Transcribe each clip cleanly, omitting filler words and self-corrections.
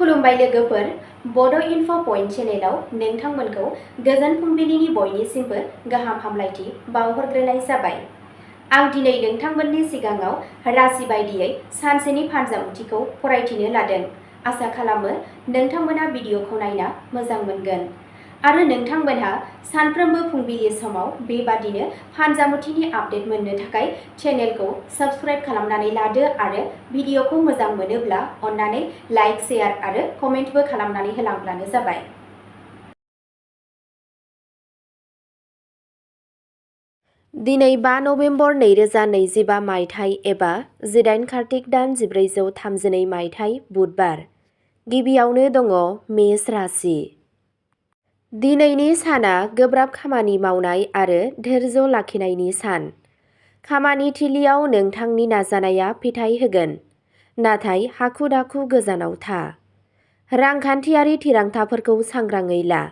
खुलुमबाय लोगोफोर, बड' इनफ' पइन्ट चेनेलाव नोंथांमोनखौ गोजोन फुंबिलिनि बयनिसिमबो गाहाम हामलायथि बावहरग्रोनाय जाबाय। आं दिनै नोंथांमोननि सिगाङाव राशि बायदियै सानसेनि फानजामुथिखौ फरायथिनो लादों। आसा खालामो नोंथांमोना भिडिअखौ नायना मोजां मोनगोन आरो नोंथांमोनहा सानफ्रोमबो फुंबिलि समाव बेबादिनो फानजामुथिनि आपडेट मोननो थाखाय चेनेलखौ साबस्क्राइब खालामनानै लादो आरो भिडिअखौ मोजां मोनोब्ला अन्नानै लाइक, शेयार आरो कमेन्टबो खालामनानै होलांब्लानो जाबाय। दिनै 5 नभेम्बर 2025 मायथाइ एबा 18 कार्तिक दान 1432 मायथाइ बुधबार। गिबियावनो दङ मेष राशि। दिनैनि साना गोब्राब खामानि मावनाय आरो धैर्य लाखिनायनि सान। खामानि थिलियाव नोंथांनि नाजानाया फिथाइ होगोन, नाथाय हाखु-दाखु गोजानाव था। रांखान्थियारि थिरांथाफोरखौ सांग्राङै ला।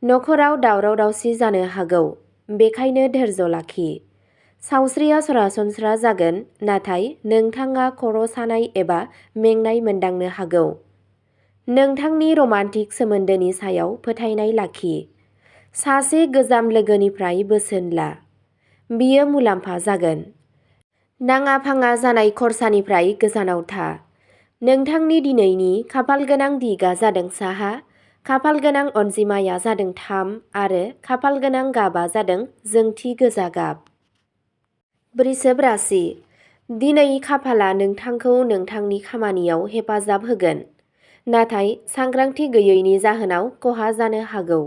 नखराव दावराव-दावसि जानो हागौ, बेखायनो धैर्य लाखि। सावस्रिया सरासनस्रा जागोन, नाथाय नोंथाङा खर' सानाय एबा मेंनाय मोनदांनो हागौ। नोंथांनि रमान्टिक सोमोन्दोनि सायाव फोथायनाय लाखि। सासे गोजाम लोगोनिफ्राय बोसोन ला। बियो मुलाम्फा जागोन। नाङा-फाङा जानाय खरसानिफ्राय गोजानाव था। नोंथांनि दिनैनि खाफालगोनां दिगआ जादों साहा, खाफालगोनां अनजिमाया जादों 3 आरो खाफालगोनां गाबआ जादों जोंथि गोजा गाब। वृषभ राशि। दिनै खाफालआ नोंथांखौ नोंथांनि खामानियाव हेफाजाब होगोन, नाथाय सांग्रांथि गैयैनि जाहोनाव खहा जानो हागौ।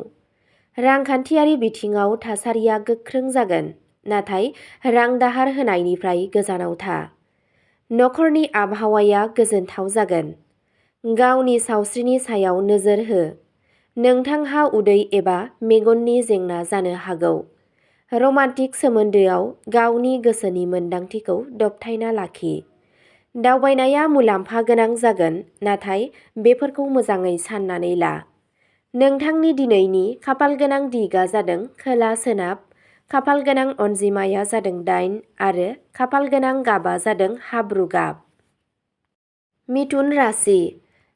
रांखान्थियारि बिथिङाव थासारिया गोख्रों जागोन, नाथाय रां दाहार होनायनिफ्राय गोजानाव था। नखरनि आबहावाया गोजोनथाव जागोन। गावनि सावस्रिनि सायाव नोजोर हो। नोंथांहा उदै एबा मेगननि जेंना जानो हागौ। रमान्टिक सोमोन्दोआव गावनि गोसोनि मोनदांथिखौ दबथायना लाखि। दावबायनाया मुलाम्फा गोनां जागोन, नाथाय बेफोरखौ मोजाङै साननानै ला। नोंथांनि दिनैनि खाफालगोनां दिगआ जादों खोला-सोनाब, खाफालगोनां अनजिमाया जादों 8 आरो खाफालगोनां गाबआ जादों हाब्रु गाब। मिथुन राशि।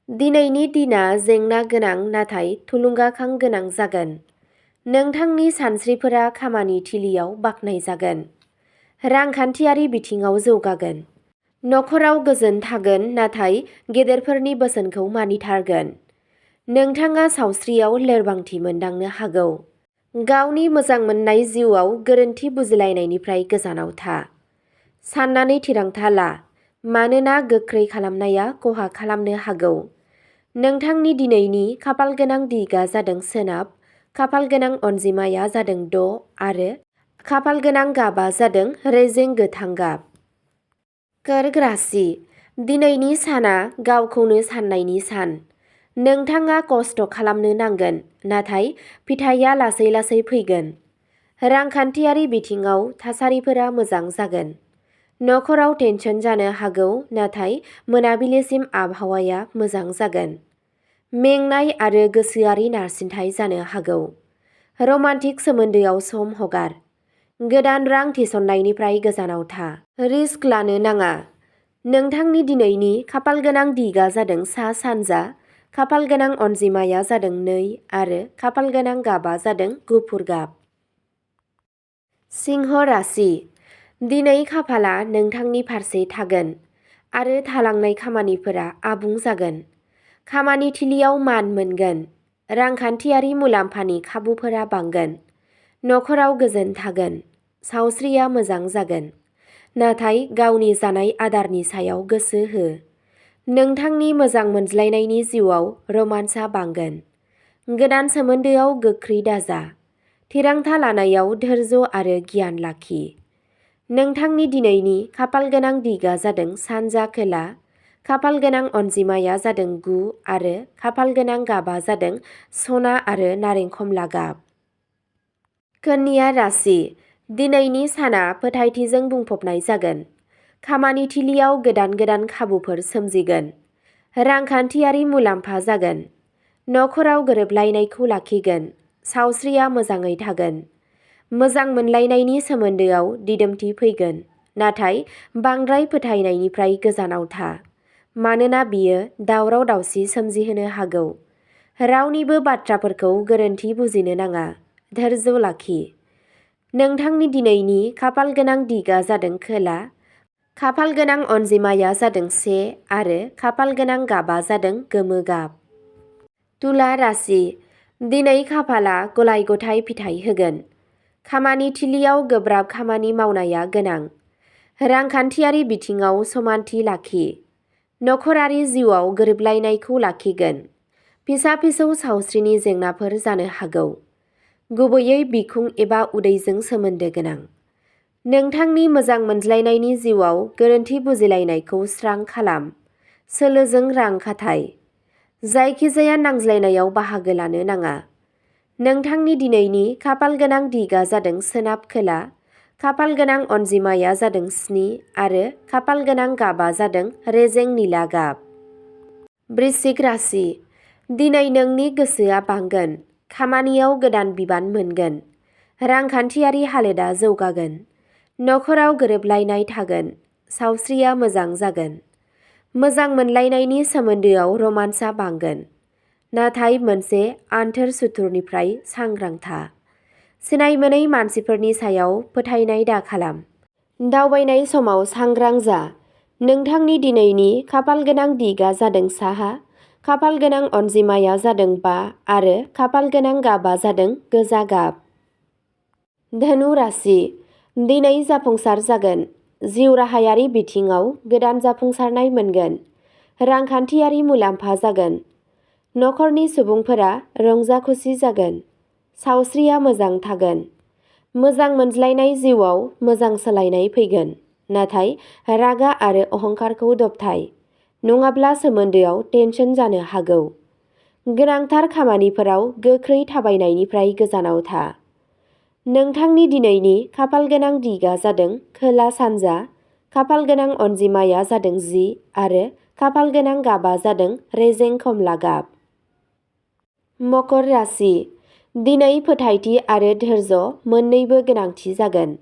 दिनैनि दिना जेंना गोनां नाथाय थुलुंगाखां गोनां जागोन। नोंथांनि सानस्रिफोरा खामानि थिलियाव बाख्नायजागोन। रांखान्थियारि बिथिङाव जौगागोन। नखराव गोजोन थागोन, नाथाय गेदेरफोरनि बोसोनखौ मानिथारगोन। नोंथाङा सावस्रियाव लोरबांथि मोनदांनो हागौ। गावनि मोजां मोननाय जिउआव गोरोन्थि बुजिलायनायनिफ्राय गोजानाव था। साननानै थिरांथा ला, मानोना गोख्रै खालामनाया खहा खालामनो हागौ। नोंथांनि दिनैनि खाफालगोनां दिगआ जादों सोनाब, खाफालगोनां अनजिमाया जादों 6 आरो खाफालगोनां गाबआ जादों रेजें गोथां गाब। कर्क राशि। दिनैनि साना गावखौनो साननायनि सान। नोंथाङा खस्थ' खालामनो नांगोन, नाथाय फिथाइया लासै-लासै फैगोन। रांखान्थियारि बिथिङाव थासारिफोरा मोजां जागोन। नखराव टेनसन जानो हागौ, नाथाय मोनाबिलिसिम आबहावाया मोजां जागोन। मेंनाय आरो गोसोआरि नारसिनथाय जानो हागौ। रमान्टिक सोमोन्दोआव सम हगार। गोदान रां थिसननायनिफ्राय गोजानाव था। रिस्क लानो नाङा। नोंथांनि दिनैनि खाफालगोनां दिगआ जादों सा-सानजा, खाफालगोनां अनजिमाया जादों 2 आरो खाफालगोनां गाबआ जादों गुफुर गाब। सिंह राशि। दिनै खाफालआ नोंथांनि फारसे थागोन आरो थालांनाय खामानिफोरा आबुं जागोन। खामानि थिलियाव मान मोनगोन। रांखान्थियारि मुलाम्फानि खाबुफोरा बांगोन। नखराव गोजोन थागोन। सावस्रिया मोजां जागोन, नाथाय गावनि जानाय आदारनि सायाव गोसो हो। नोंथांनि मोजां मोनज्लायनायनि जिउआव रमान्सआ बांगोन। गोदान सोमोन्दोआव गोख्रै दाजा। थिरांथा लानायाव धैर्य आरो गियान लाखि। नोंथांनि दिनैनि खाफालगोनां दिगआ जादों सानजा-खोला, खाफालगोनां अनजिमाया जादों 9 आरो खाफालगोनां गाबआ जादों सना आरो नारें खमला गाब। कन्या राशि। दिनैनि साना फोथायथिजों बुंफबनाय जागोन। खामानि थिलियाव गोदान खाबुफोर सोमजिगोन। रांखान्थियारि मुलाम्फा जागोन। नखराव गोरोबलायनायखौ लाखिगोन। सावस्रिया मोजाङै थागोन। मोजां मोनलायनायनि सोमोन्दोआव दिदोमथि फैगोन, नाथाय बांद्राय फोथायनायनिफ्राय गोजानाव था। मानोना बियो दावराव दावसि सोमजिहोनो हागौ। रावनिबो बाथ्राफोरखौ गोरोन्थि बुजिनो नाङा। धैर्य लाखि। नोंथांनि दिनैनि खाफाल गोनां दिगा जादों खोला, खाफाल गोनां अनजिमाया जादों 1 आरो खाफाल गोनां गाबा जादों गोमो गाब। तुला राशि। दिनै खाफाला गलाय-गथाय फिथाइ होगोन। खामानि थिलियाव गोब्राब खामानि मावनाया गोनां। रांखान्थियारि बिथिङाव समानथि लाखि। नखरारि जिउआव गोरोबलायनायखौ लाखिगोन। फिसा-फिसौ सावस्रिनि जेंनाफोर जानो हागौ, गुबैयै बिखुं एबा उदैजों सोमोन्दो गोनां। नोंथांनि मोजां मोनज्लायनायनि जिउआव गोरोन्थि बुजिलायनायखौ स्रां खालाम। सोलोजों रां खाथाय। जायखिजाया नांज्लायनायाव बाहागो लानो नाङा। नोंथांनि दिनैनि खाफाल गोनां दिगा जादों सोनाब खोला, खाफाल गोनां अनजिमाया जादों 7 आरो खाफाल गोनां गाबा जादों रेजें निला गाब। वृश्चिक राशि। दिनै नोंनि गोसोआ बांगोन। खामानियाव गोदान बिबान मोनगोन। रांखान्थियारि हालोदा जौगागोन। नखराव गोरोबलायनाय थागोन। सावस्रिया मोजां जागोन। मोजां मोनलायनायनि सोमोन्दोआव रमान्सआ बांगोन। नाथाय मोनसे आन्थोर सुथुरनिफ्राय सांग्रां था। सिनायमोनै मानसिफोरनि सायाव फोथायनाय दाखालाम। दावबायनाय समाव सांग्रां जा। नोंथांनि दिनैनि खाफाल गोनां दिगा जादों साहा, खाफाल गोनां अनजिमाया जादों 5 आरो खाफाल गोनां गाबा जादों गोजा गाब। धनु राशि। दिनै जाफुंसार जागोन। जिउ राहायारि बिथिङाव गोदान जाफुंसारनाय मोनगोन। रांखान्थियारि मुलाम्फा जागोन। नखरनि सुबुंफोरा रंजा खुसि जागोन। सावस्रिया मोजां थागोन। मोजां मोनज्लायनाय जिउआव मोजां सोलायनाय फैगोन। नाथाय रागा आरो अहंकारखौ दबथाय, नङाब्ला सोमोन्दोआव टेनसन जानो हागौ। गोनांथार खामानिफोराव गोख्रै थाबायनायनिफ्राय गोजानाव था। नोंथांनि दिनैनि खाफाल गोनां दिगा जादों खोला-सानजा, खाफाल गोनां अनजिमाया जादों 10 आरो खाफाल गोनां गाबा जादों रेजें खमला गाब। मकर राशि। दिनै फोथायथि आरो धैर्य मोन्नैबो गोनांथि जागोन।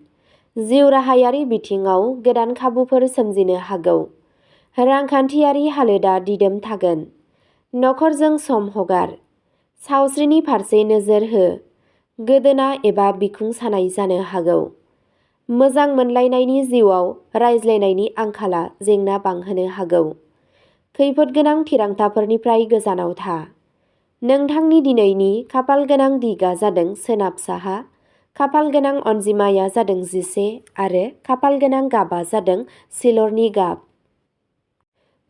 जिउ राहायारि बिथिङाव गोदान खाबुफोर सोमजिनो हागौ। रांखान्थियारि हालोदा दिदोम थागोन। नखरजों सम हगार। सावस्रिनि फारसे नोजोर हो। गोदोना एबा बिखुं सानाय जानो हागौ। मोजां मोनलायनायनि जिउआव रायज्लायनायनि आंखाला जेंना बांहोनो हागौ। खैफोदगोनां थिरांथाफोरनिफ्राय गोजानाव था। नोंथांनि दिनैनि खाफाल गोनां दिगा जादों सोनाब साहा, खाफाल गोनां अनजिमाया जादों 11 आरो खाफाल गोनां गाबा जादों सिलरनि गाब।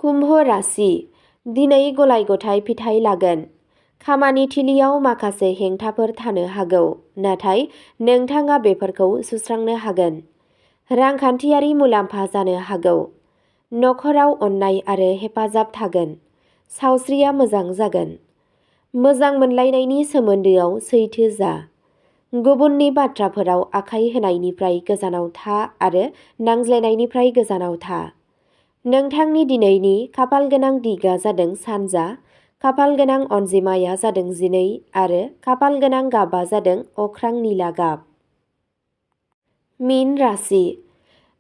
कुम्भ राशि। दिनै गलाय-गथाय फिथाइ लागोन। खामानि थिलियाव माखासे हेंथाफोर थानो हागौ, नाथाय नोंथाङा बेफोरखौ सुस्रांनो हागोन। रांखान्थियारि मुलाम्फा जानो हागौ। नखराव अननाय आरो हेफाजाब थागोन। सावस्रिया मोजां जागोन। मोजां मोनलायनायनि सोमोन्दोआव सैथो जा। गुबुननि बाथ्राफोराव आखाइ होनायनिफ्राय गोजानाव था आरो नांज्लायनायनिफ्राय गोजानाव था। नोंथांनि दिनैनि खाफाल गोनां दिगा जादों सानजा, खाफाल गोनां अनजिमाया जादों 12 आरो खाफाल गोनां गाबा जादों अख्रां निला गाब। मीन राशि।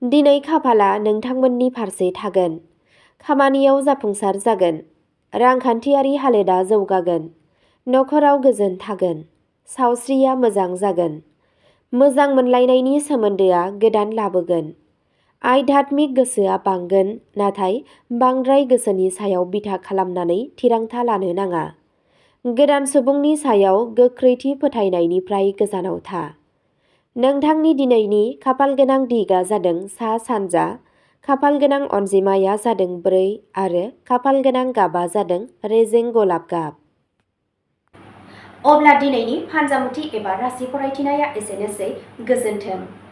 दिनै खाफाला नोंथांमोननि फारसे थागोन। खामानियाव जाफुंसार जागोन। रांखान्थियारि हालोदा जौगागोन। नखराव गोजोन थागोन। सावस्रिया मोजां जागोन। मोजां मोनलायनायनि सोमोन्दोआ गोदान लाबोगोन। आध्यात्मिक गोसोआ बांगोन, नाथाय बांद्राय गोसोनि सायाव बिथा खालामनानै थिरांथा लानो नाङा। गोदान सुबुंनि सायाव गोख्रैथि फोथायनायनिफ्राय गोजानाव था। नोंथांनि दिनैनि खाफाल गोनां दिगा जादों सा-सानजा, खाफाल गोनां अनजिमाया जादों 4 आरो खाफाल गोनां गाबा जादों रेजें गलाब गाब। अब्ला दिनैनि फानजामुथि एबा राशि फरायथिनाया एसेनोसै। गोजोन्थों।